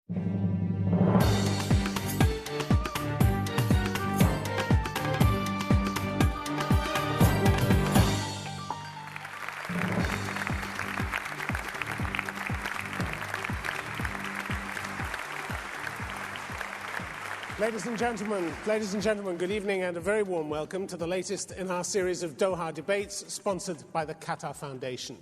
Ladies and gentlemen, good evening and a very warm welcome to the latest in our series of Doha debates sponsored by the Qatar Foundation.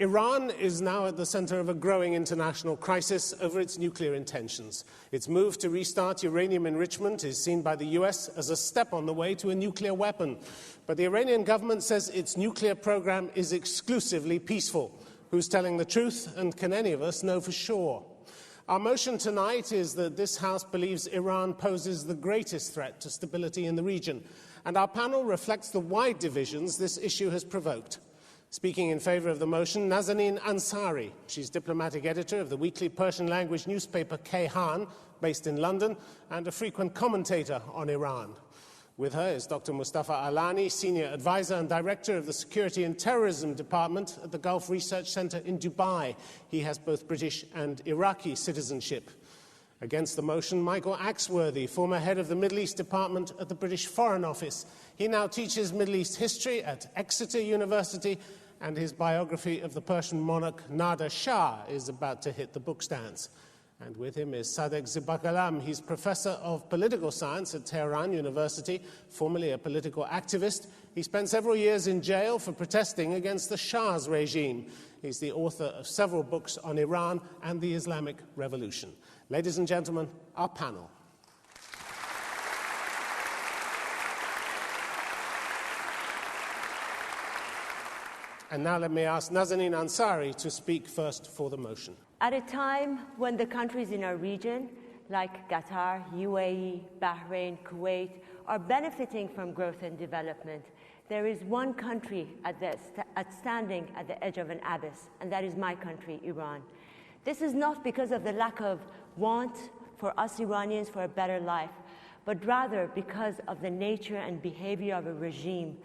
Iran is now at the center of a growing international crisis over its nuclear intentions. Its move to restart uranium enrichment is seen by the US as a step on the way to a nuclear weapon. But the Iranian government says its nuclear program is exclusively peaceful. Who's telling the truth, and can any of us know for sure? Our motion tonight is that this House believes Iran poses the greatest threat to stability in the region, and our panel reflects the wide divisions this issue has provoked. Speaking in favour of the motion, Nazanin Ansari. She's diplomatic editor of the weekly Persian-language newspaper Kayhan, based in London, and a frequent commentator on Iran. With her is Dr. Mustafa Alani, Senior Advisor and Director of the Security and Terrorism Department at the Gulf Research Center in Dubai. He has both British and Iraqi citizenship. Against the motion, Michael Axworthy, former head of the Middle East Department at the British Foreign Office. He now teaches Middle East history at Exeter University, and his biography of the Persian monarch Nader Shah is about to hit the bookstands. And with him is Sadegh Zibakalam. He's professor of political science at Tehran University, formerly a political activist. He spent several years in jail for protesting against the Shah's regime. He's the author of several books on Iran and the Islamic Revolution. Ladies and gentlemen, our panel. And now let me ask Nazanin Ansari to speak first for the motion. At a time when the countries in our region, like Qatar, UAE, Bahrain, Kuwait, are benefiting from growth and development, there is one country standing at the edge of an abyss, and that is my country, Iran. This is not because of the lack of want for us Iranians for a better life, but rather because of the nature and behavior of a regime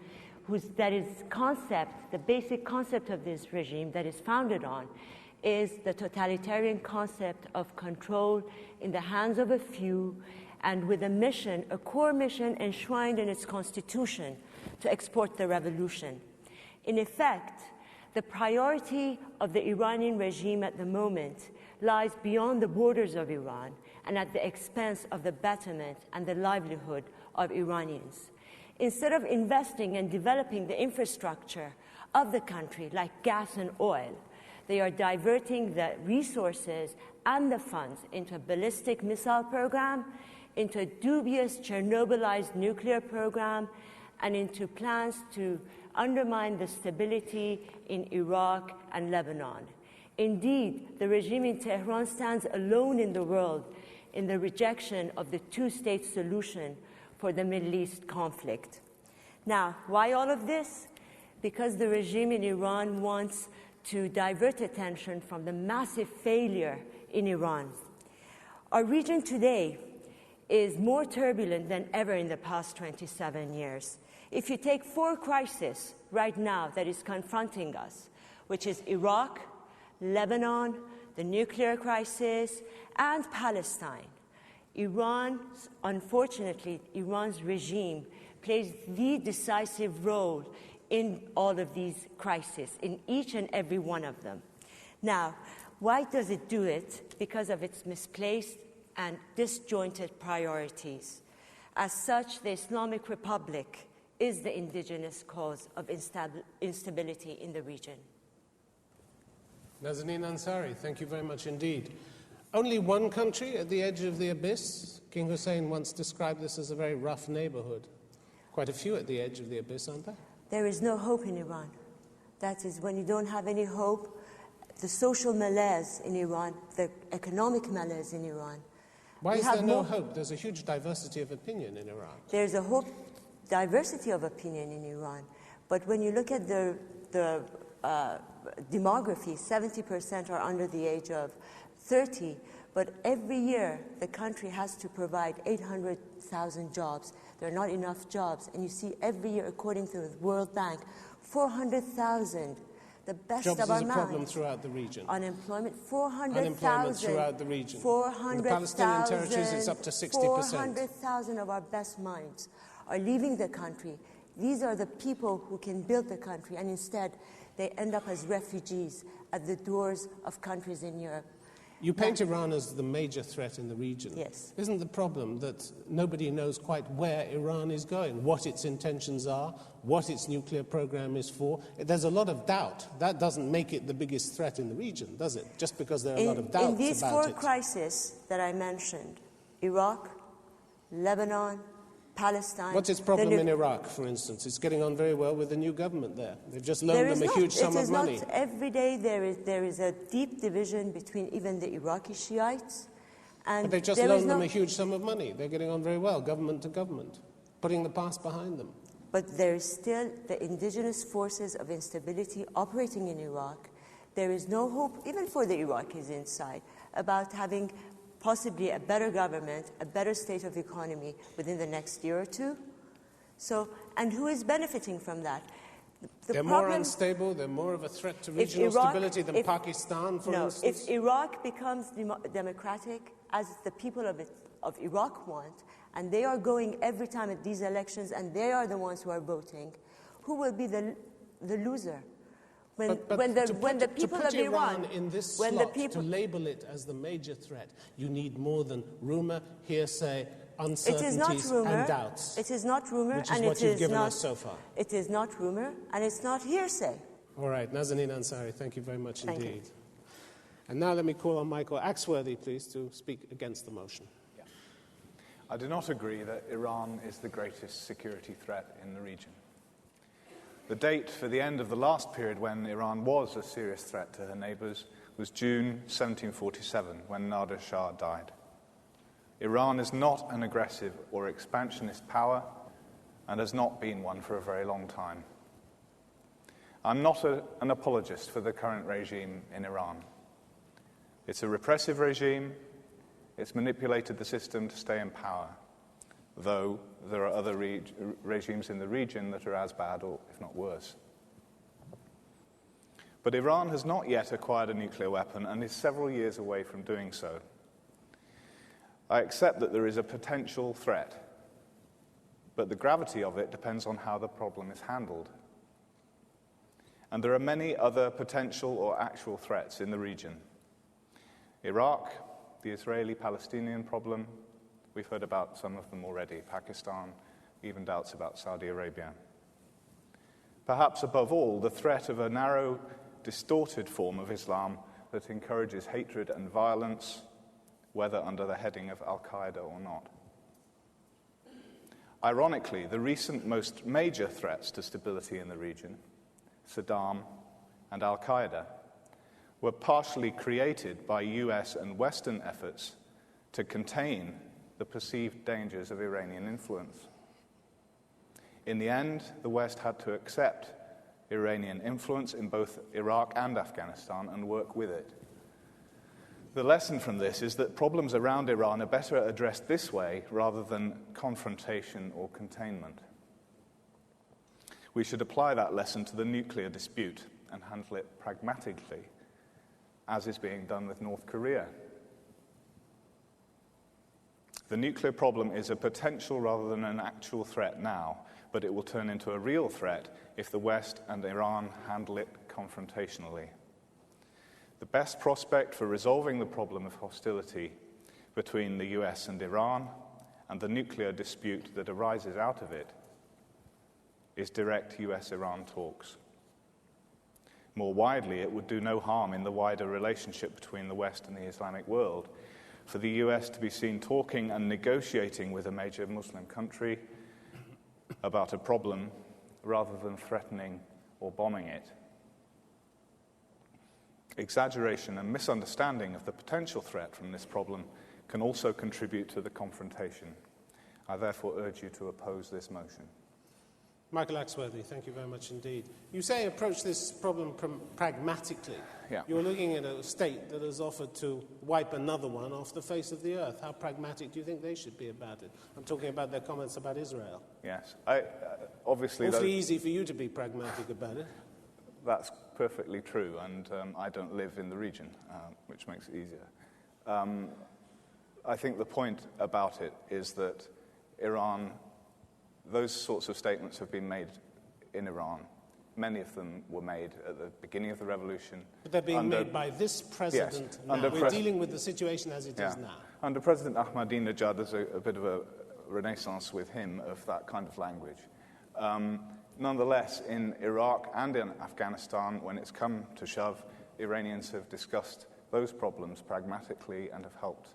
the basic concept of this regime that is founded on is the totalitarian concept of control in the hands of a few, and with a core mission enshrined in its constitution to export the revolution. In effect, the priority of the Iranian regime at the moment lies beyond the borders of Iran and at the expense of the betterment and the livelihood of Iranians. Instead of investing and developing the infrastructure of the country, like gas and oil, they are diverting the resources and the funds into a ballistic missile program, into a dubious Chernobylized nuclear program, and into plans to undermine the stability in Iraq and Lebanon. Indeed, the regime in Tehran stands alone in the world in the rejection of the two-state solution for the Middle East conflict. Now, why all of this? Because the regime in Iran wants to divert attention from the massive failure in Iran. Our region today is more turbulent than ever in the past 27 years. If you take 4 crises right now that is confronting us, which is Iraq, Lebanon, the nuclear crisis, and Palestine, unfortunately, Iran's regime plays the decisive role in all of these crises, in each and every one of them. Now, why does it do it? Because of its misplaced and disjointed priorities. As such, the Islamic Republic is the indigenous cause of instability in the region. Nazanin Ansari, thank you very much indeed. Only one country at the edge of the abyss? King Hussein once described this as a very rough neighborhood. Quite a few at the edge of the abyss, aren't there? There is no hope in Iran. That is, when you don't have any hope, the social malaise in Iran, the economic malaise in Iran. Why is there no hope? There's a huge diversity of opinion in Iran. There's a diversity of opinion in Iran. But when you look at the demography, 70% are under the age of 30, but every year the country has to provide 800,000 jobs. There are not enough jobs, and you see every year, according to the World Bank, 400,000 the best Jobs of our is a minds. problem throughout the region. Unemployment, 400,000. Unemployment throughout the region. 400,000. In the Palestinian territories, it's up to 60%. 400,000 of our best minds are leaving the country. These are the people who can build the country, and instead they end up as refugees at the doors of countries in Europe. You paint Iran as the major threat in the region. Yes. Isn't the problem that nobody knows quite where Iran is going, what its intentions are, what its nuclear program is for? There's a lot of doubt. That doesn't make it the biggest threat in the region, does it? Just because there are a lot of doubts about it. In these four crises that I mentioned, Iraq, Lebanon, Palestine... What's its problem in Iraq, for instance? It's getting on very well with the new government there. They've just loaned them a huge sum of money. It is not every day there is a deep division between even the Iraqi Shiites and... But they've just loaned them a huge sum of money. They're getting on very well, government to government, putting the past behind them. But there is still the indigenous forces of instability operating in Iraq. There is no hope, even for the Iraqis inside, about having possibly a better government, a better state of economy within the next year or two. So, and who is benefiting from that? They're more unstable, they're more of a threat to regional stability than Pakistan, for instance. If Iraq becomes democratic, as the people of Iraq want, and they are going every time at these elections, and they are the ones who are voting, who will be the loser? When the people of Iran in this slot, to label it as the major threat, you need more than rumor, hearsay, uncertainties and doubts. It is not rumor, which is what you've given us so far. It is not rumor, and it's not hearsay. All right, Nazanin Ansari, thank you very much indeed. Thank you. And now let me call on Michael Axworthy, please, to speak against the motion. Yeah. I do not agree that Iran is the greatest security threat in the region. The date for the end of the last period when Iran was a serious threat to her neighbours was June 1747, when Nader Shah died. Iran is not an aggressive or expansionist power and has not been one for a very long time. I'm not an apologist for the current regime in Iran. It's a repressive regime. It's manipulated the system to stay in power, though there are other regimes in the region that are as bad or, if not worse. But Iran has not yet acquired a nuclear weapon and is several years away from doing so. I accept that there is a potential threat, but the gravity of it depends on how the problem is handled. And there are many other potential or actual threats in the region. Iraq, the Israeli-Palestinian problem, we've heard about some of them already. Pakistan, even doubts about Saudi Arabia. Perhaps above all, the threat of a narrow, distorted form of Islam that encourages hatred and violence, whether under the heading of Al-Qaeda or not. Ironically, the recent most major threats to stability in the region, Saddam and Al-Qaeda, were partially created by US and Western efforts to contain the perceived dangers of Iranian influence. In the end, the West had to accept Iranian influence in both Iraq and Afghanistan and work with it. The lesson from this is that problems around Iran are better addressed this way rather than confrontation or containment. We should apply that lesson to the nuclear dispute and handle it pragmatically, as is being done with North Korea. The nuclear problem is a potential rather than an actual threat now, but it will turn into a real threat if the West and Iran handle it confrontationally. The best prospect for resolving the problem of hostility between the US and Iran and the nuclear dispute that arises out of it is direct US-Iran talks. More widely, it would do no harm in the wider relationship between the West and the Islamic world for the US to be seen talking and negotiating with a major Muslim country about a problem rather than threatening or bombing it. Exaggeration and misunderstanding of the potential threat from this problem can also contribute to the confrontation. I therefore urge you to oppose this motion. Michael Axworthy, thank you very much indeed. You say approach this problem pragmatically. Yeah. You're looking at a state that has offered to wipe another one off the face of the earth. How pragmatic do you think they should be about it? I'm talking about their comments about Israel. Yes. Obviously... Awfully easy for you to be pragmatic about it. That's perfectly true, and I don't live in the region, which makes it easier. I think the point about it is that Iran, those sorts of statements have been made in Iran. Many of them were made at the beginning of the revolution. But they're being made by this president now. We're dealing with the situation as it is now. Under President Ahmadinejad, there's a bit of a renaissance with him of that kind of language. Nonetheless, in Iraq and in Afghanistan, when it's come to shove, Iranians have discussed those problems pragmatically and have helped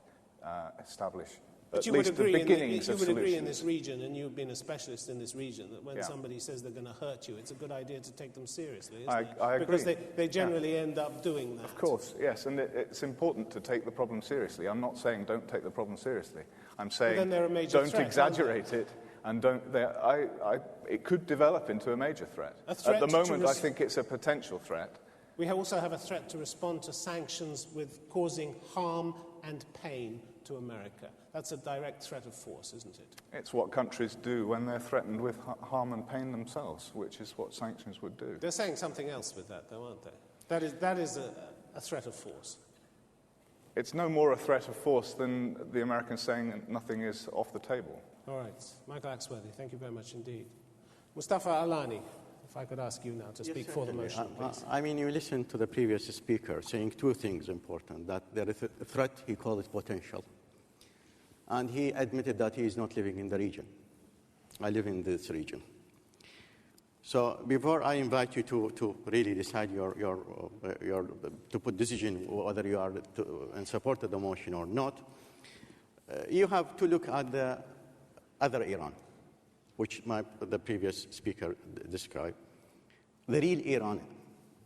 establish at least the beginnings of solutions. You would agree in this region, and you've been a specialist in this region, that when somebody says they're going to hurt you, it's a good idea to take them seriously, isn't it? I agree. Because they generally end up doing that. Of course, yes, and it's important to take the problem seriously. I'm not saying don't take the problem seriously. I'm saying don't exaggerate it, and it could develop into a major threat. At the moment, I think it's a potential threat. We also have a threat to respond to sanctions with causing harm and pain to America. That's a direct threat of force, isn't it? It's what countries do when they're threatened with harm and pain themselves, which is what sanctions would do. They're saying something else with that, though, aren't they? That is a threat of force. It's no more a threat of force than the Americans saying nothing is off the table. All right. Michael Axworthy, thank you very much indeed. Mustafa Alani, if I could ask you now to speak for the motion, please. I mean, you listened to the previous speaker saying two things important, that there is a threat, he called it potential. And he admitted that he is not living in the region. I live in this region. So before I invite you to really decide to put decision whether you are in support of the motion or not, you have to look at the other Iran, which the previous speaker described. The real Iran,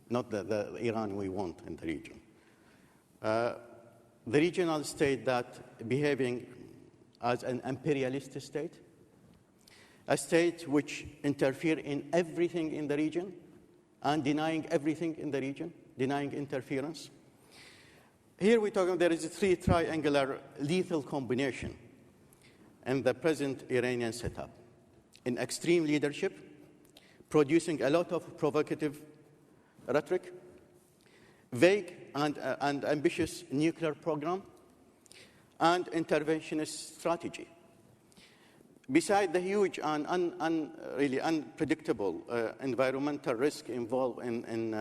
not the Iran we want in the region. The regional state that behaving as an imperialist state, a state which interferes in everything in the region and denying everything in the region, denying interference. Here we're talking, there is a three triangular lethal combination in the present Iranian setup. In extreme leadership, producing a lot of provocative rhetoric, vague and ambitious nuclear program, and interventionist strategy. Beside the huge and really unpredictable environmental risk involved in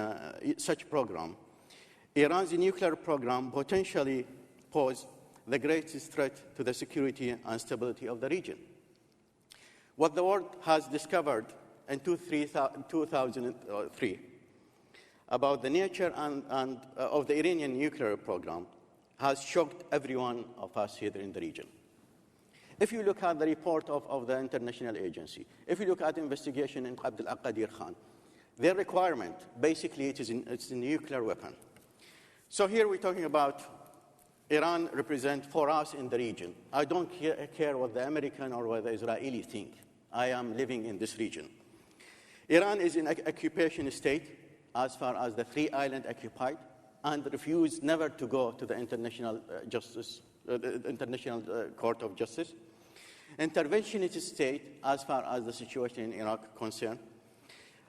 such program, Iran's nuclear program potentially poses the greatest threat to the security and stability of the region. What the world has discovered in 2003 about the nature of the Iranian nuclear program has shocked every one of us here in the region. If you look at the report of the international agency, if you look at the investigation in Abdul Qadir Khan, their requirement, basically, it's a nuclear weapon. So here we're talking about Iran represent for us in the region. I don't care what the American or what the Israeli think. I am living in this region. Iran is in an occupation state as far as the three islands occupied, and refused never to go to the International Court of Justice. Interventionist state as far as the situation in Iraq concerned.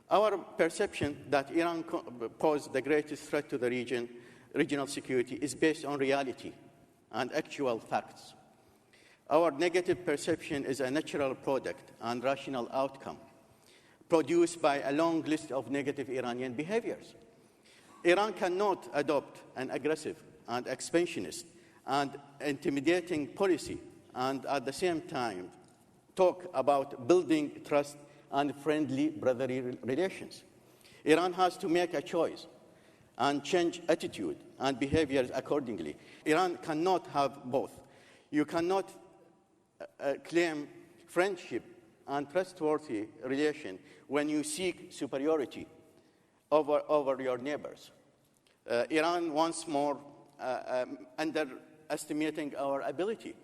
Our perception that Iran posed the greatest threat to the regional security is based on reality and actual facts. Our negative perception is a natural product and rational outcome produced by a long list of negative Iranian behaviors. Iran cannot adopt an aggressive and expansionist and intimidating policy and at the same time talk about building trust and friendly brotherly relations. Iran has to make a choice and change attitude and behaviors accordingly. Iran cannot have both. You cannot claim friendship and trustworthy relation when you seek superiority over your neighbors. Iran once more underestimating our ability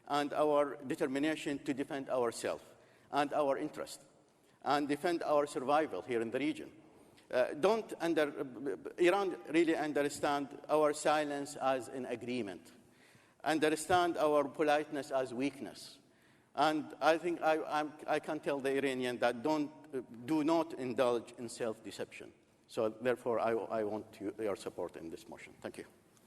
and our determination to defend ourselves and our interest and defend our survival here in the region. Iran really understand our silence as an agreement, understand our politeness as weakness. And I think I can tell the Iranian that do not indulge in self-deception. So therefore, I want your support in this motion. Thank you.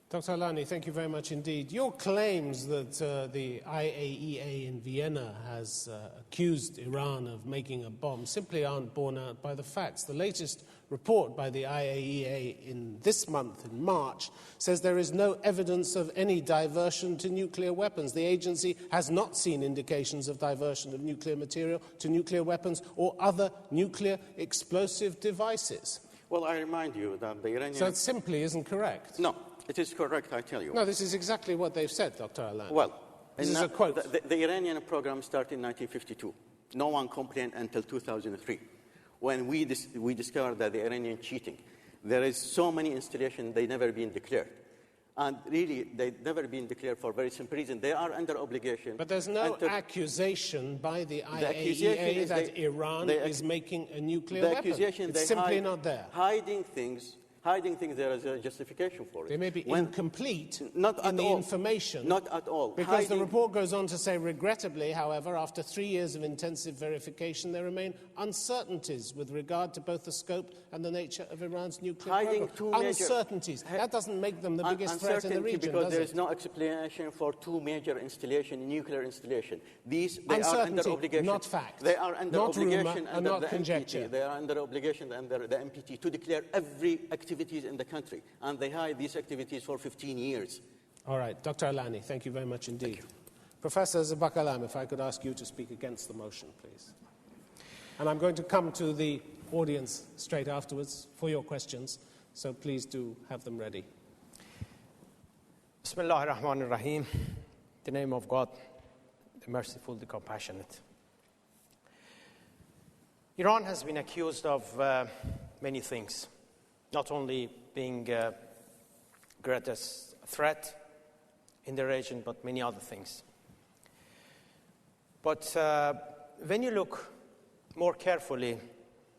Dr. Alani, thank you very much indeed. Your claims that the IAEA in Vienna has accused Iran of making a bomb simply aren't borne out by the facts. The latest report by the IAEA in this month, in March, says there is no evidence of any diversion to nuclear weapons. The agency has not seen indications of diversion of nuclear material to nuclear weapons or other nuclear explosive devices. Well, I remind you that the Iranian... So it simply isn't correct. No, it is correct, I tell you. No, this is exactly what they've said, Dr. Alani. Well, this is a quote. The Iranian program started in 1952. No one complained until 2003, when we discovered that the Iranian cheating. There is so many installations, they never been declared. And really, they've never been declared for a very simple reason. They are under obligation. But there's no accusation by the IAEA that Iran is making a nuclear weapon. It's simply not there. Hiding things, there is a justification for it. They may be incomplete in the information. Not at all. Because the report goes on to say, regrettably, however, after 3 years of intensive verification, there remain uncertainties with regard to both the scope and the nature of Iran's nuclear program. Uncertainties. That doesn't make them the biggest threat in the region, because there is no explanation for two major installations, nuclear installations. They are under obligation. Not fact. They are under obligation and not the conjecture. NPT. They are under obligation under the NPT to declare every activities in the country, and they hide these activities for 15 years. All right, Dr. Alani, thank you very much indeed. Professor Zabakalam, if I could ask you to speak against the motion, please. And I'm going to come to the audience straight afterwards for your questions, so please do have them ready. Bismillah ar-Rahman ar-Rahim. The name of God, the merciful, the compassionate. Iran has been accused of many things. Not only being a greatest threat in the region, but many other things. But when you look more carefully,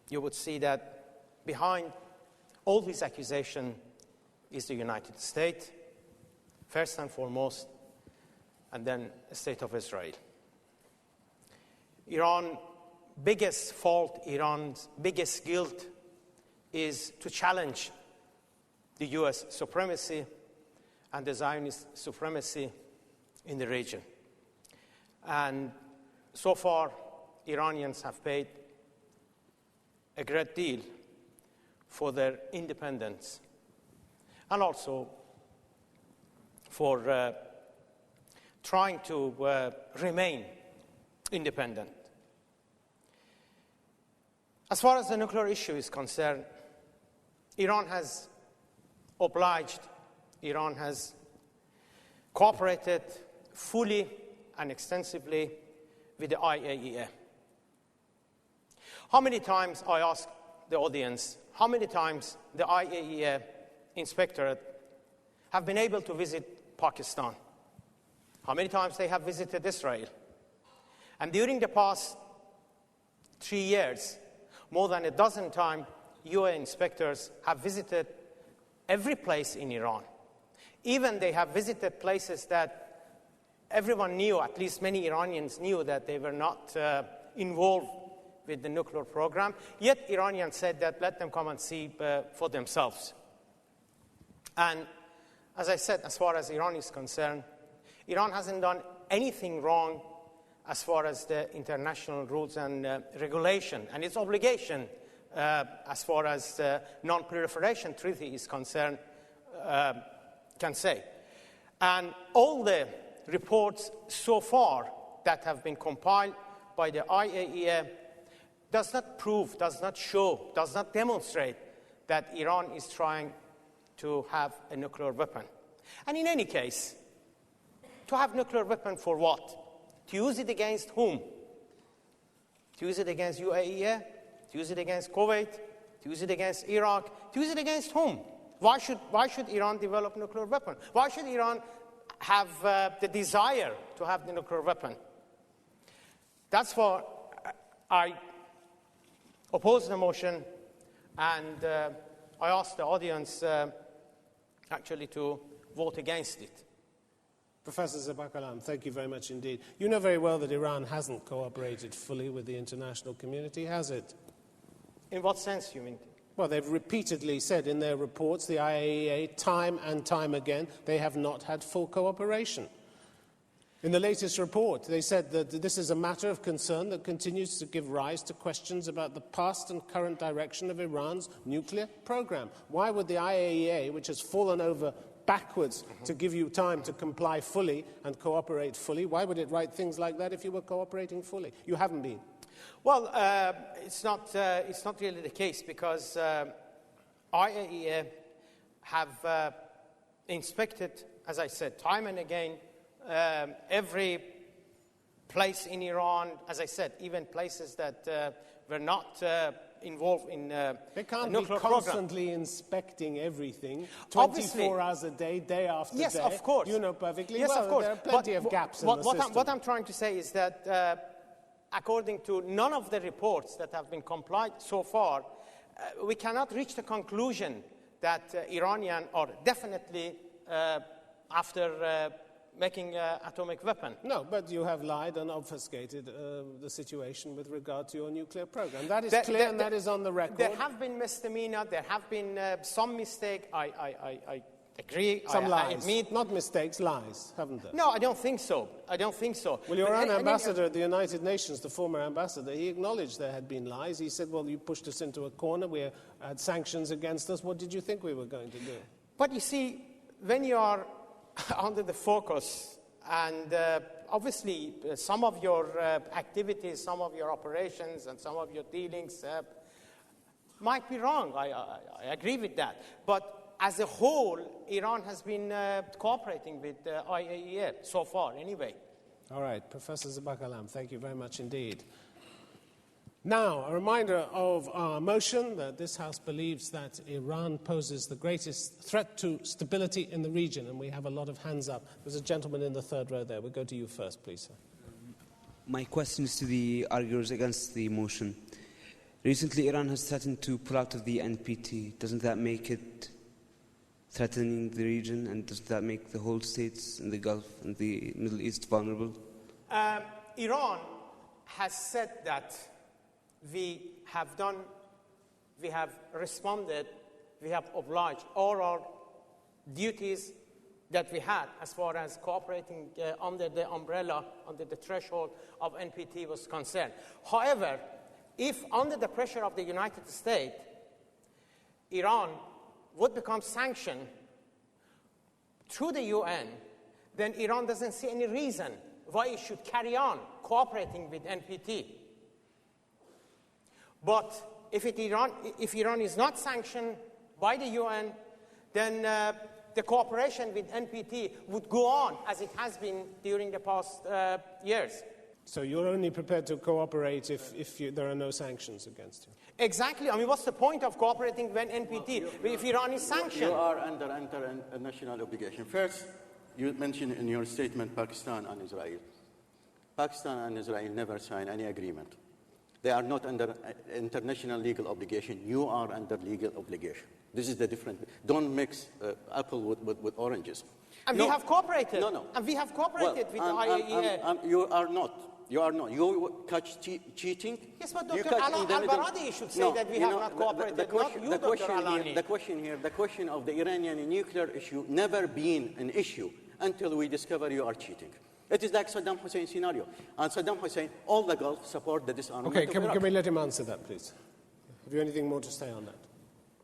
you would see that behind all these accusations is the United States, first and foremost, and then the State of Israel. Iran's biggest fault, Iran's biggest guilt is to challenge the U.S. supremacy and the Zionist supremacy in the region. And so far, Iranians have paid a great deal for their independence and also for trying to remain independent. As far as the nuclear issue is concerned, Iran has obliged, Iran has cooperated fully and extensively with the IAEA. How many times, I ask the audience, how many times the IAEA inspectorate have been able to visit Pakistan? How many times they have visited Israel? And during the past 3 years, more than a dozen times, UN inspectors have visited every place in Iran. Even they have visited places that everyone knew, at least many Iranians knew, that they were not involved with the nuclear program. Yet Iranians said that let them come and see for themselves. And as I said, as far as Iran is concerned, Iran hasn't done anything wrong as far as the international rules and regulation and its obligation as far as the non-proliferation treaty is concerned can say. And all the reports so far that have been compiled by the IAEA does not prove, does not show, does not demonstrate that Iran is trying to have a nuclear weapon. And in any case, to have nuclear weapon for what? To use it against whom? To use it against UAE? To use it against Kuwait? To use it against Iraq? To use it against whom? Why should Iran develop a nuclear weapon? Why should Iran have the desire to have the nuclear weapon? That's why I oppose the motion, and I ask the audience actually to vote against it. Professor Zabakalam, thank you very much indeed. You know very well that Iran hasn't cooperated fully with the international community, has it? In what sense, you mean? Well, they've repeatedly said in their reports, the IAEA, time and time again, they have not had full cooperation. In the latest report, they said that this is a matter of concern that continues to give rise to questions about the past and current direction of Iran's nuclear program. Why would the IAEA, which has fallen over backwards to give you time to comply fully and cooperate fully, why would it write things like that if you were cooperating fully? You haven't been. Well, it's not really the case, because IAEA have inspected, as I said, time and again, every place in Iran, as I said, even places that were not involved in they can't nuclear be constantly program. Inspecting everything 24 Obviously. hours a day, day after Yes, day. of course. You know perfectly yes, well of course. there are plenty of gaps in the system. What I'm trying to say is that according to none of the reports that have been complied so far, we cannot reach the conclusion that Iranian are definitely after making an atomic weapon. No, but you have lied and obfuscated the situation with regard to your nuclear program. That is clear and that is on the record. There have been misdemeanor, there have been some mistake. I agree. Some I lies. admit. Not mistakes, lies, haven't there? No, I don't think so. Well, your own ambassador at the United Nations, the former ambassador, he acknowledged there had been lies. He said, well, you pushed us into a corner, we had sanctions against us. What did you think we were going to do? But you see, when you are under the focus, and obviously some of your activities, some of your operations, and some of your dealings might be wrong. I agree with that. But as a whole, Iran has been cooperating with the IAEA so far, anyway. All right, Professor Zabakalam, thank you very much indeed. Now, a reminder of our motion that this House believes that Iran poses the greatest threat to stability in the region, and we have a lot of hands up. There's a gentleman in the third row there. We'll go to you first, please, sir. My question is to the arguers against the motion. Recently, Iran has threatened to pull out of the NPT. Doesn't that make it threatening the region, and does that make the whole states in the Gulf and the Middle East vulnerable? Iran has said that we have responded, we have obliged all our duties that we had as far as cooperating under the umbrella, under the threshold of NPT was concerned. However, if under the pressure of the United States, Iran would become sanctioned through the UN, then Iran doesn't see any reason why it should carry on cooperating with NPT. But if Iran is not sanctioned by the UN, then the cooperation with NPT would go on as it has been during the past years. So you're only prepared to cooperate if there are no sanctions against you? Exactly. I mean, what's the point of cooperating when NPT, if Iran is sanctioned? You are under international obligation. First, you mentioned in your statement Pakistan and Israel. Pakistan and Israel never signed any agreement. They are not under international legal obligation. You are under legal obligation. This is the difference. Don't mix apple with oranges. And we have cooperated. No. And we have cooperated with the IAEA. You are not. You are not. You catch cheating. Yes, but Dr. Al-Baradi should say that we have not cooperated, the question of the Iranian nuclear issue never been an issue until we discover you are cheating. It is like Saddam Hussein scenario. And Saddam Hussein, all the Gulf support the disarmament of Iraq. Can we let him answer that, please? Have you anything more to say on that?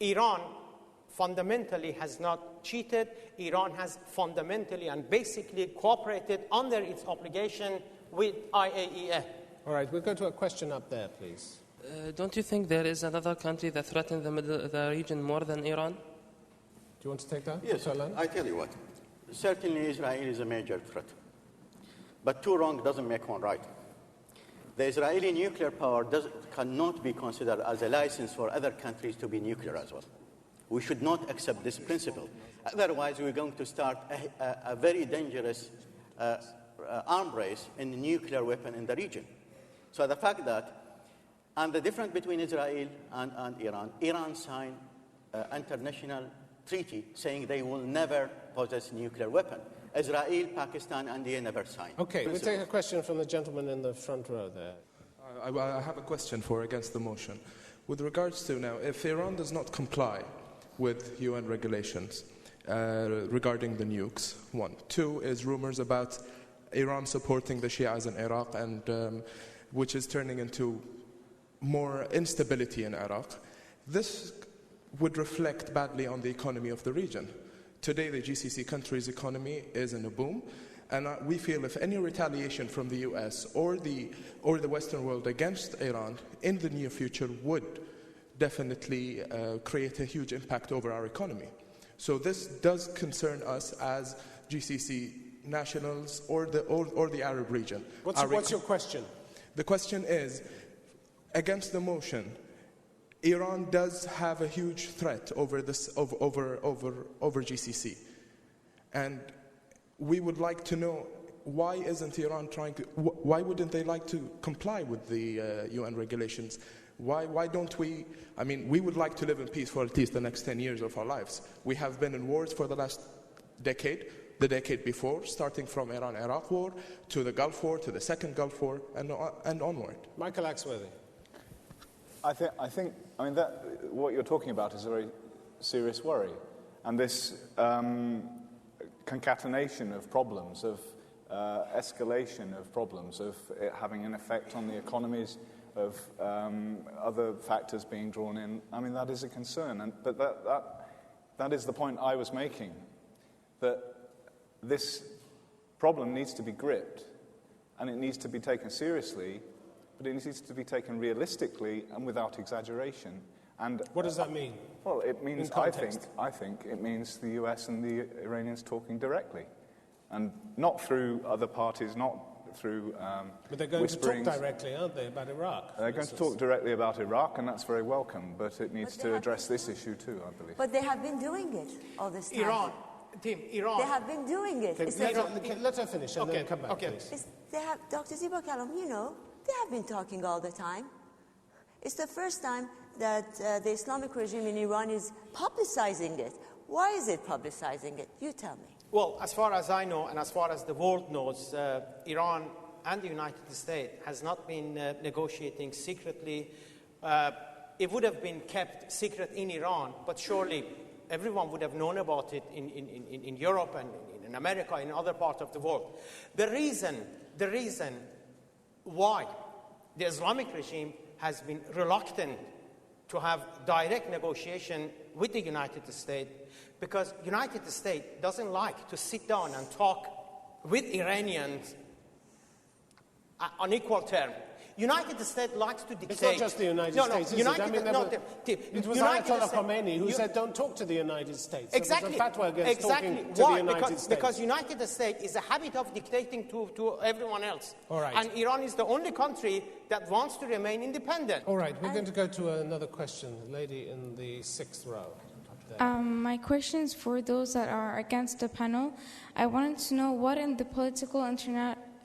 Iran fundamentally has not cheated. Iran has fundamentally and basically cooperated under its obligation with IAEA. All right, we'll go to a question up there, please. Don't you think there is another country that threatens the region more than Iran? Do you want to take that? Yes, I tell you what. Certainly Israel is a major threat. But two wrong doesn't make one right. The Israeli nuclear power cannot be considered as a license for other countries to be nuclear as well. We should not accept this principle. Otherwise, we're going to start a very dangerous arms race in the nuclear weapon in the region. So the fact that, and the difference between Israel and Iran signed an international treaty saying they will never possess nuclear weapon. Israel, Pakistan, and India never signed. Okay, we'll take a question from the gentleman in the front row there. I have a question for against the motion. With regards to now, if Iran does not comply with UN regulations regarding the nukes, one. Two is rumors about Iran supporting the Shias in Iraq, and which is turning into more instability in Iraq. This would reflect badly on the economy of the region. Today, the GCC countries' economy is in a boom, and we feel if any retaliation from the US or the Western world against Iran in the near future would definitely create a huge impact over our economy. So this does concern us as GCC nationals or the Arab region. What's your question? The question is, against the motion, Iran does have a huge threat over GCC, and we would like to know why isn't Iran why wouldn't they like to comply with the UN regulations? Why don't we? I mean, we would like to live in peace for at least the next 10 years of our lives. We have been in wars for the last decade, the decade before, starting from Iran-Iraq war to the Gulf War, to the second Gulf War, and onward. Michael Axworthy. I think that what you're talking about is a very serious worry, and this concatenation of problems, of escalation of problems, of it having an effect on the economies, of other factors being drawn in. I mean, that is a concern, but that is the point I was making, that this problem needs to be gripped, and it needs to be taken seriously. But it needs to be taken realistically and without exaggeration. And what does that mean? Well, it means, I think it means the US and the Iranians talking directly, and not through other parties, not through But they're going to talk directly, aren't they, about Iraq? They're going to talk directly about Iraq, and that's very welcome. But it needs to address this issue too, I believe. But they have been doing it all this time. Iran. They have been doing it. Let her finish and then come back, please. Dr. Ziba Kalam, they have been talking all the time. It's the first time that the Islamic regime in Iran is publicizing it. Why is it publicizing it? You tell me. Well, as far as I know, and as far as the world knows, Iran and the United States has not been negotiating secretly. It would have been kept secret in Iran, but surely everyone would have known about it in Europe and in America, in other parts of the world. The reason why the Islamic regime has been reluctant to have direct negotiation with the United States, because the United States doesn't like to sit down and talk with Iranians on equal terms. United States likes to dictate. It's not just the United States, is it? It was Ayatollah Khomeini who said, don't talk to the United States. Exactly. There was a fatwa against talking to Why? the United States. Because United States is a habit of dictating to everyone else. All right. And Iran is the only country that wants to remain independent. All right, we're going to go to another question. The lady in the 6th row. My question is for those that are against the panel. I wanted to know what in the political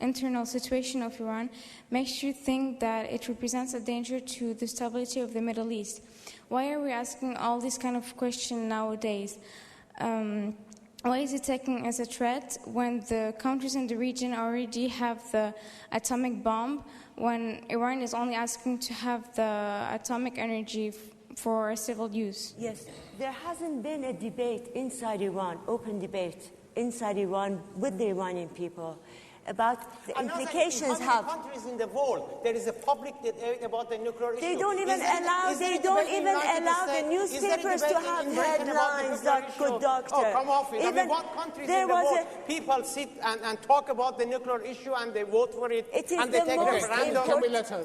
internal situation of Iran makes you think that it represents a danger to the stability of the Middle East. Why are we asking all these kind of questions nowadays? Why is it taken as a threat when the countries in the region already have the atomic bomb, when Iran is only asking to have the atomic energy for civil use? Yes, there hasn't been a debate inside Iran, open debate inside Iran with the Iranian people about the implications. In how many countries in the world there is a public debate about the nuclear issue? They don't even allow the newspapers to have headlines, good doctor. Oh, come off it. What countries in the world people sit and talk about the nuclear issue and they vote for it and they take a referendum?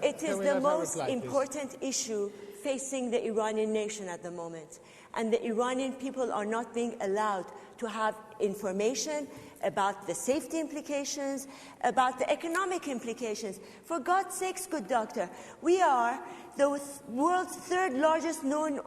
It is the most important issue facing the Iranian nation at the moment. And the Iranian people are not being allowed to have information about the safety implications, about the economic implications. For God's sakes, good doctor, we are the world's third largest known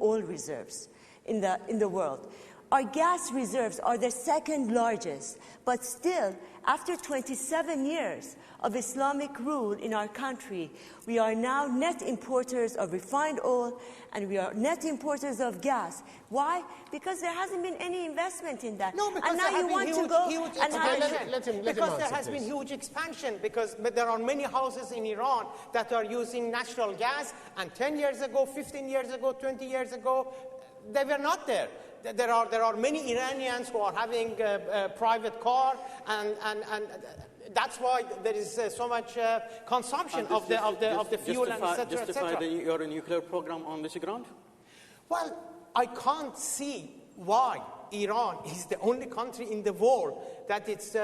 oil reserves in the world. Our gas reserves are the second largest, but still, after 27 years of Islamic rule in our country, we are now net importers of refined oil and we are net importers of gas. Why? Because there hasn't been any investment in that. No, because and now you want to go huge and expansion. let him because answer, there has please. been huge expansion. But there are many houses in Iran that are using natural gas, and 10 years ago, 15 years ago, 20 years ago, they were not there. There are many Iranians who are having a private car, and that's why there is so much consumption of the fuel and etc. Justify your nuclear program on this ground? Well, I can't see why Iran is the only country in the world that its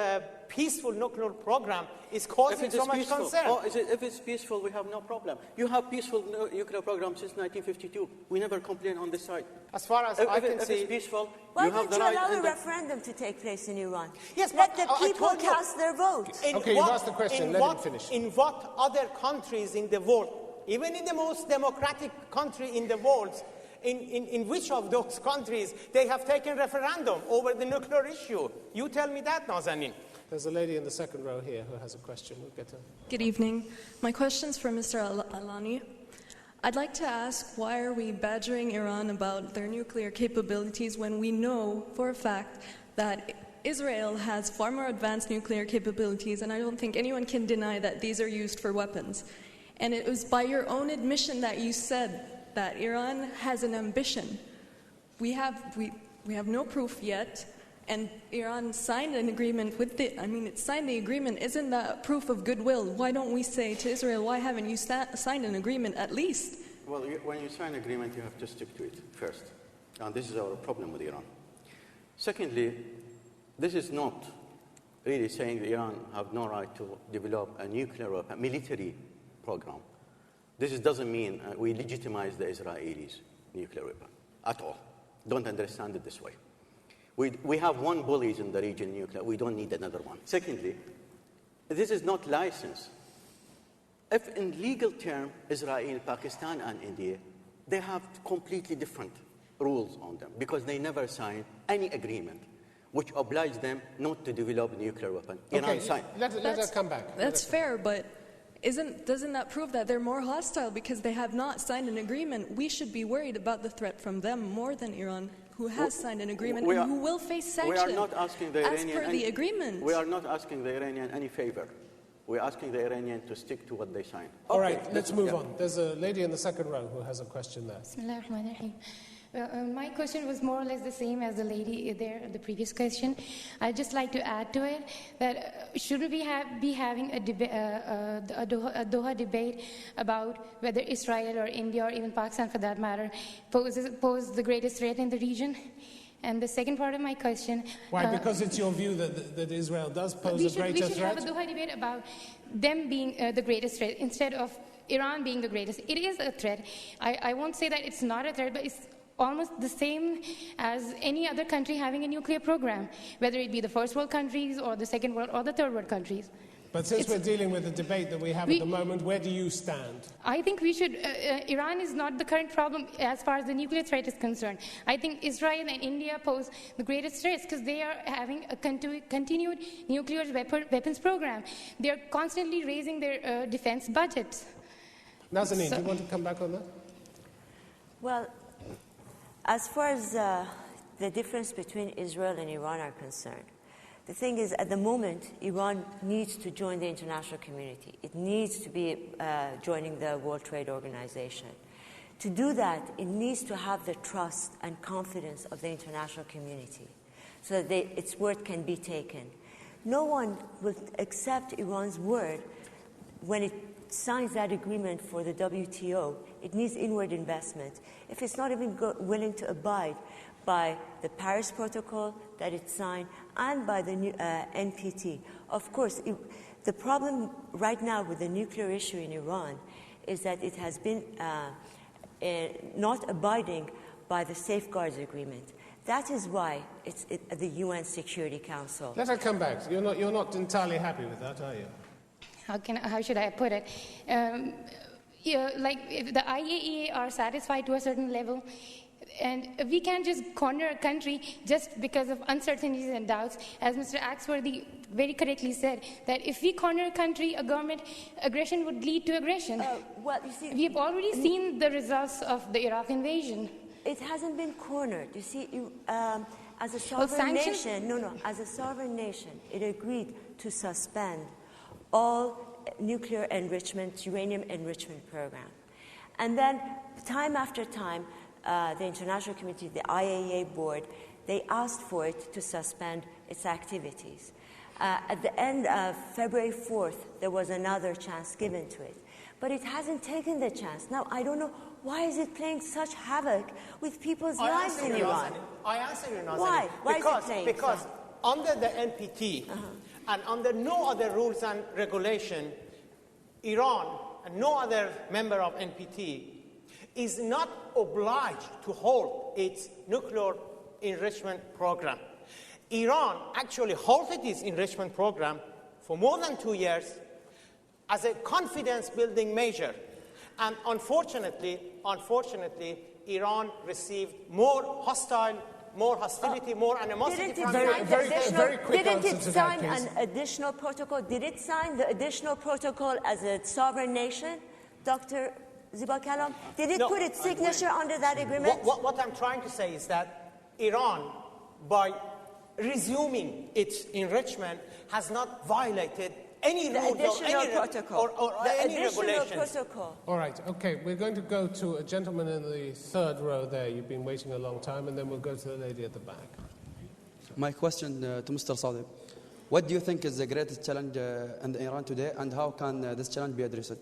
peaceful nuclear program is causing so much concern. If it's peaceful, we have no problem. You have peaceful nuclear program since 1952. We never complain on this side. As far as I can see, if it's peaceful, why you have don't the you right. allow a referendum to take place in Iran? Yes, let but the people I told you, cast their vote. Okay, you've asked the question. Let him finish. In what other countries in the world, even in the most democratic country in the world, in which of those countries they have taken referendum over the nuclear issue? You tell me that, Nazanin. There's a lady in the second row here who has a question. We'll get to her. Good evening. My question's for Mr. Alani. I'd like to ask, why are we badgering Iran about their nuclear capabilities when we know for a fact that Israel has far more advanced nuclear capabilities, and I don't think anyone can deny that these are used for weapons. And it was by your own admission that you said that Iran has an ambition. We have no proof yet, and Iran signed an agreement with it signed the agreement. Isn't that proof of goodwill? Why don't we say to Israel, why haven't you signed an agreement at least? Well, when you sign an agreement, you have to stick to it first. And this is our problem with Iran. Secondly, this is not really saying that Iran have no right to develop a nuclear weapon, military program. This doesn't mean we legitimize the Israelis' nuclear weapon at all. Don't understand it this way. We have one bully in the region, nuclear. We don't need another one. Secondly, this is not licensed. If in legal term, Israel, Pakistan, and India, they have completely different rules on them because they never signed any agreement which oblige them not to develop a nuclear weapon. Okay, let her come back. That's fair, but doesn't that prove that they're more hostile because they have not signed an agreement? We should be worried about the threat from them more than Iran, who has signed an agreement and who will face sanctions. We are not asking the Iranian as per the agreement. We are not asking the Iranian any favor. We're asking the Iranian to stick to what they signed. All right, let's move on. There's a lady in the second row who has a question there. My question was more or less the same as the lady there, the previous question. I'd just like to add to it that shouldn't we be having a Doha debate about whether Israel or India or even Pakistan, for that matter, pose the greatest threat in the region? And the second part of my question... Why? Because it's your view that Israel does pose a greater threat? We should have a Doha debate about them being the greatest threat instead of Iran being the greatest. It is a threat. I won't say that it's not a threat, but it's almost the same as any other country having a nuclear program, whether it be the first world countries or the second world or the third world countries. But since we're dealing with the debate that we have at the moment, where do you stand? I think we should... Iran is not the current problem as far as the nuclear threat is concerned. I think Israel and India pose the greatest threats because they are having a continued nuclear weapons program. They are constantly raising their defense budgets. Nazanin, do you want to come back on that? Well, as far as the difference between Israel and Iran are concerned, the thing is, at the moment, Iran needs to join the international community. It needs to be joining the World Trade Organization. To do that, it needs to have the trust and confidence of the international community so that its word can be taken. No one will accept Iran's word when it signs that agreement for the WTO. It needs inward investment. If it's not even willing to abide by the Paris Protocol that it signed and by the new, NPT. Of course, the problem right now with the nuclear issue in Iran is that it has been not abiding by the safeguards agreement. That is why it's at the UN Security Council. Let her come back. You're not entirely happy with that, are you? How should I put it? Like if the IAEA are satisfied to a certain level, And we can't just corner a country just because of uncertainties and doubts. As Mr. Axworthy very correctly said, that if we corner a country, a government aggression would lead to aggression. Well, you see, we have already seen the results of the Iraq invasion. It hasn't been cornered. You see, as a sovereign nation, as a sovereign nation, it agreed to suspend all nuclear enrichment, uranium enrichment program. And then, time after time, the international community, the IAEA board, they asked for it to suspend its activities. At the end of February 4th, there was another chance given to it. But it hasn't taken the chance. Now, I don't know, why is it playing such havoc with people's lives in Iran? I answer you, Nazanin. Why? Why is it playing Because under the NPT and under no other rules and regulation, Iran and no other member of NPT is not obliged to hold its nuclear enrichment program. Iran actually halted its enrichment program for more than 2 years as a confidence-building measure. And unfortunately, Iran received more hostility, more animosity from Didn't it sign an additional protocol? Did it sign the additional protocol as a sovereign nation, Dr. Ziba Kalam? Did it put its signature under that agreement? What I'm trying to say is that Iran, by resuming its enrichment, has not violated any rules or any regulations. All right, okay, we're going to go to a gentleman in the third row there. You've been waiting a long time, and then we'll go to the lady at the back. My question to Mr. Sadeh. What do you think is the greatest challenge in Iran today, and how can this challenge be addressed?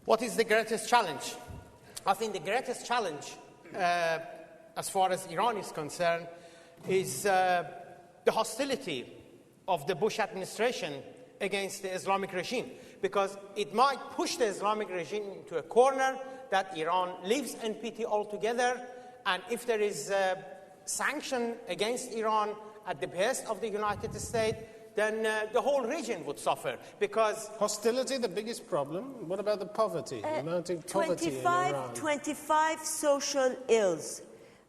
What is the greatest challenge? I think the greatest challenge, as far as Iran is concerned, is the hostility of the Bush administration against the Islamic regime, because it might push the Islamic regime into a corner that Iran leaves NPT altogether, and if there is sanction against Iran at the behest of the United States, then the whole region would suffer, because... Hostility, the biggest problem? What about the poverty, the mounting poverty in Iran? 25 social ills,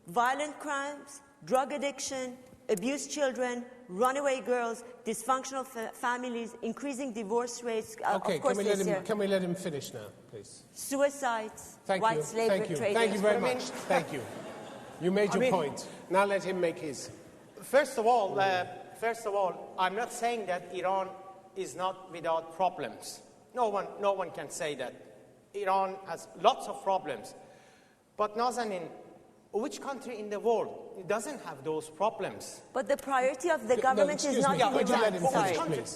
violent crimes, drug addiction, abused children, runaway girls, dysfunctional families, increasing divorce rates. Okay, of course can we let him finish now, please? Suicides, Thank white you. slave traders. Thank you very much. Thank you. You made your point. Now let him make his. First of all, I'm not saying that Iran is not without problems. No one can say that. Iran has lots of problems. But Nazanin, which country in the world doesn't have those problems? But the priority of the government is not Iran.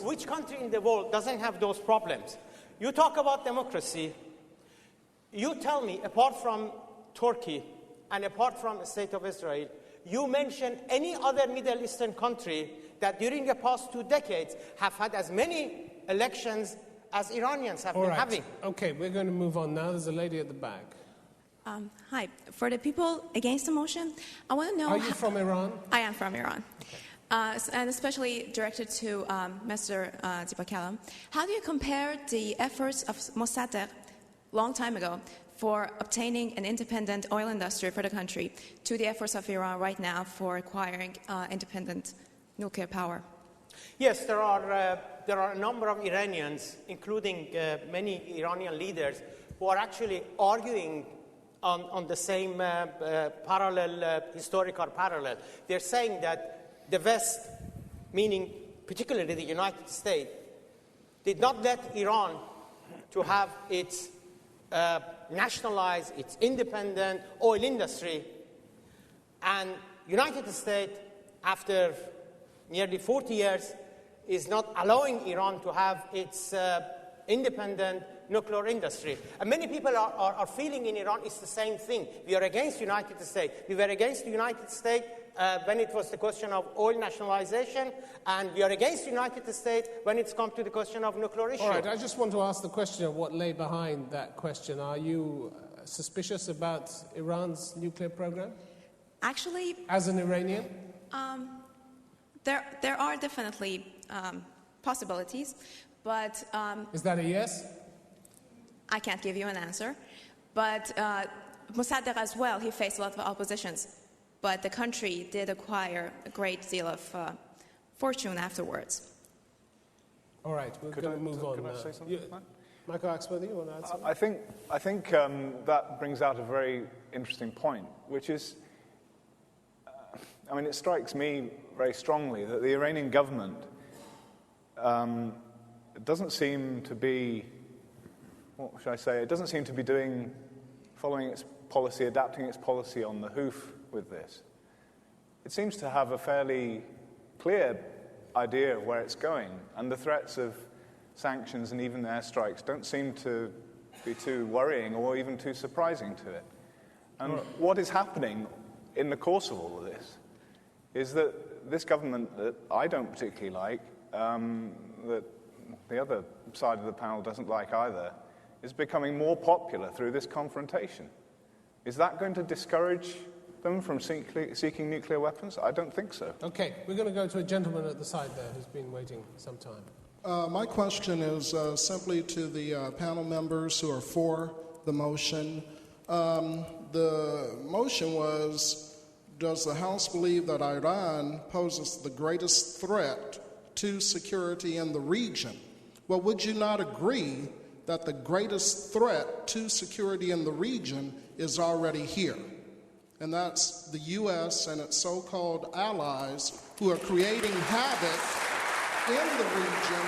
Which country in the world doesn't have those problems? You talk about democracy. You tell me, apart from Turkey and apart from the State of Israel, you mention any other Middle Eastern country that during the past 2 decades have had as many elections as Iranians have been having. Okay, we're going to move on now. There's a lady at the back. Hi. For the people against the motion, I want to know... Are you from Iran? I am from Iran. Okay. And especially directed to Mr. Ziba Kalam. How do you compare the efforts of Mossadegh long time ago for obtaining an independent oil industry for the country to the efforts of Iran right now for acquiring independent nuclear power? Yes, there are a number of Iranians, including many Iranian leaders, who are actually arguing on the same historical parallel. They're saying that the West, meaning particularly the United States, did not let Iran to have its nationalized, its independent oil industry. And United States, after nearly 40 years, is not allowing Iran to have its independent nuclear industry. And many people are feeling in Iran it's the same thing. We are against the United States. We were against the United States when it was the question of oil nationalization, and we are against the United States when it's come to the question of nuclear issue. All right, I just want to ask the question of what lay behind that question. Are you suspicious about Iran's nuclear program? Actually... As an Iranian? There are definitely possibilities, but... Is that a yes? I can't give you an answer. But Mossadegh as well, he faced a lot of oppositions, but the country did acquire a great deal of fortune afterwards. All right, we're going to move on Can now. I say something? Michael Axworthy, you want to add something? I think that brings out a very interesting point, which is, it strikes me very strongly that the Iranian government doesn't seem to be, what should I say, it doesn't seem to be following its policy, adapting its policy on the hoof with this. It seems to have a fairly clear idea of where it's going, and the threats of sanctions and even airstrikes don't seem to be too worrying or even too surprising to it. And what is happening in the course of all of this is that this government that I don't particularly like, that the other side of the panel doesn't like either, is becoming more popular through this confrontation. Is that going to discourage them from seeking nuclear weapons? I don't think so. Okay, we're going to go to a gentleman at the side there who's been waiting some time. My question is simply to the panel members who are for the motion. The motion was, does the House believe that Iran poses the greatest threat to security in the region? Well, would you not agree that the greatest threat to security in the region is already here? And that's the U.S. and its so-called allies who are creating havoc in the region,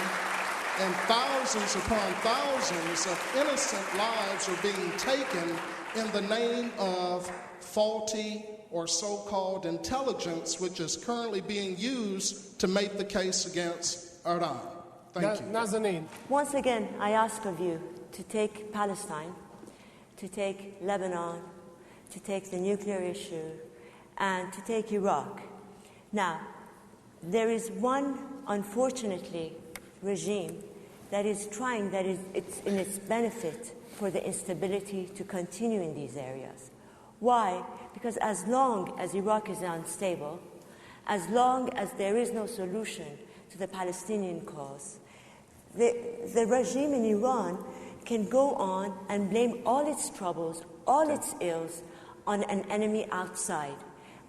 and thousands upon thousands of innocent lives are being taken in the name of faulty or so-called intelligence, which is currently being used to make the case against Iran. Thank you. Nazanin. Once again, I ask of you to take Palestine, to take Lebanon, to take the nuclear issue, and to take Iraq. Now, there is one, unfortunately, regime that is trying, it's in its benefit for the instability to continue in these areas. Why? Because as long as Iraq is unstable, as long as there is no solution to the Palestinian cause, the regime in Iran can go on and blame all its troubles, all its ills, on an enemy outside,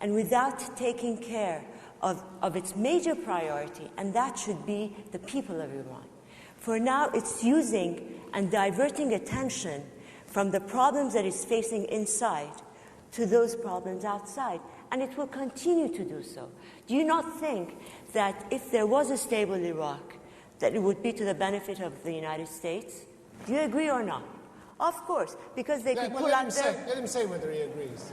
and without taking care of its major priority, and that should be the people of Iran. For now, it's using and diverting attention from the problems that it's facing inside to those problems outside, and it will continue to do so. Do you not think that if there was a stable Iraq, that it would be to the benefit of the United States? Do you agree or not? Of course, because they could pull out their... Let him say whether he agrees,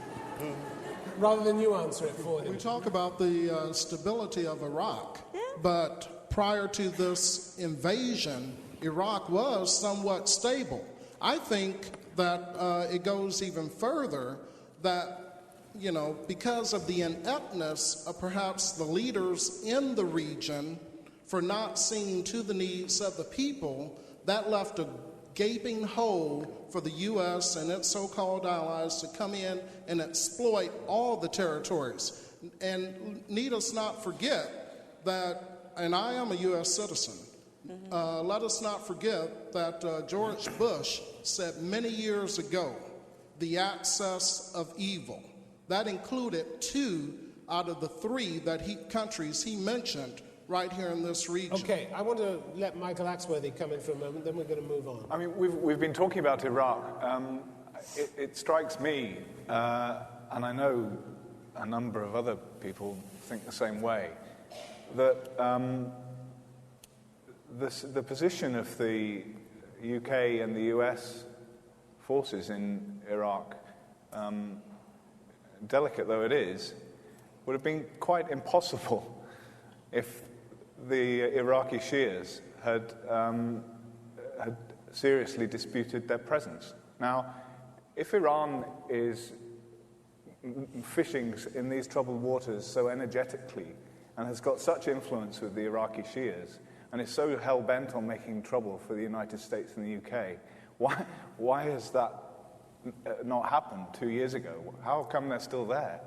rather than you answer it for him. We talk about the stability of Iraq, but prior to this invasion, Iraq was somewhat stable. I think that it goes even further, that, because of the ineptness of perhaps the leaders in the region for not seeing to the needs of the people, that left a gaping hole for the U.S. and its so-called allies to come in and exploit all the territories. And need us not forget that, and I am a U.S. citizen, let us not forget that George Bush said many years ago, the axis of evil. That included 2 out of the 3 countries he mentioned right here in this region. Okay, I want to let Michael Axworthy come in for a moment, then we're going to move on. We've been talking about Iraq. It strikes me, and I know a number of other people think the same way, that the position of the UK and the US forces in Iraq, delicate though it is, would have been quite impossible if the Iraqi Shias had seriously disputed their presence. Now, if Iran is fishing in these troubled waters so energetically and has got such influence with the Iraqi Shias and is so hell-bent on making trouble for the United States and the UK, why has that not happened 2 years ago? How come they're still there?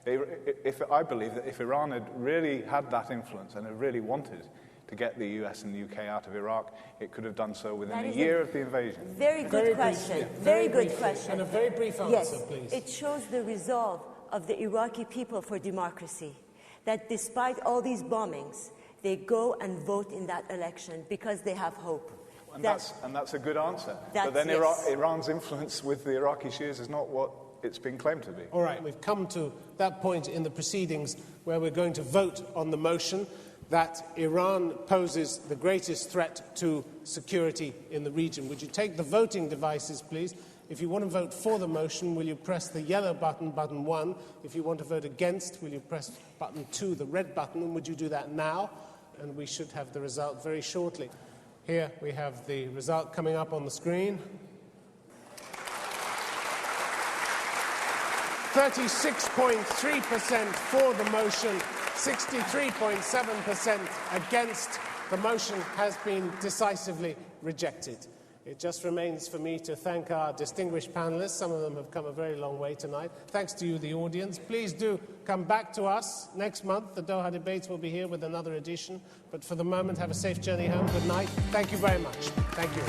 I believe that if Iran had really had that influence and had really wanted to get the US and the UK out of Iraq. It could have done so within That a is year of the invasion. Very good question. Very good question. And a very brief answer, yes, please. It shows the resolve of the Iraqi people for democracy, that despite all these bombings, they go and vote in that election because they have hope. And that's a good answer. But then yes. Iran's influence with the Iraqi Shias is not what it's been claimed to be. All right, we've come to that point in the proceedings where we're going to vote on the motion that Iran poses the greatest threat to security in the region. Would you take the voting devices, please? If you want to vote for the motion, will you press the yellow button, button 1? If you want to vote against, will you press button 2, the red button? And would you do that now? And we should have the result very shortly. Here we have the result coming up on the screen. 36.3% for the motion, 63.7% against. The motion has been decisively rejected. It just remains for me to thank our distinguished panelists. Some of them have come a very long way tonight. Thanks to you, the audience. Please do come back to us next month. The Doha Debates will be here with another edition. But for the moment, have a safe journey home. Good night. Thank you very much. Thank you.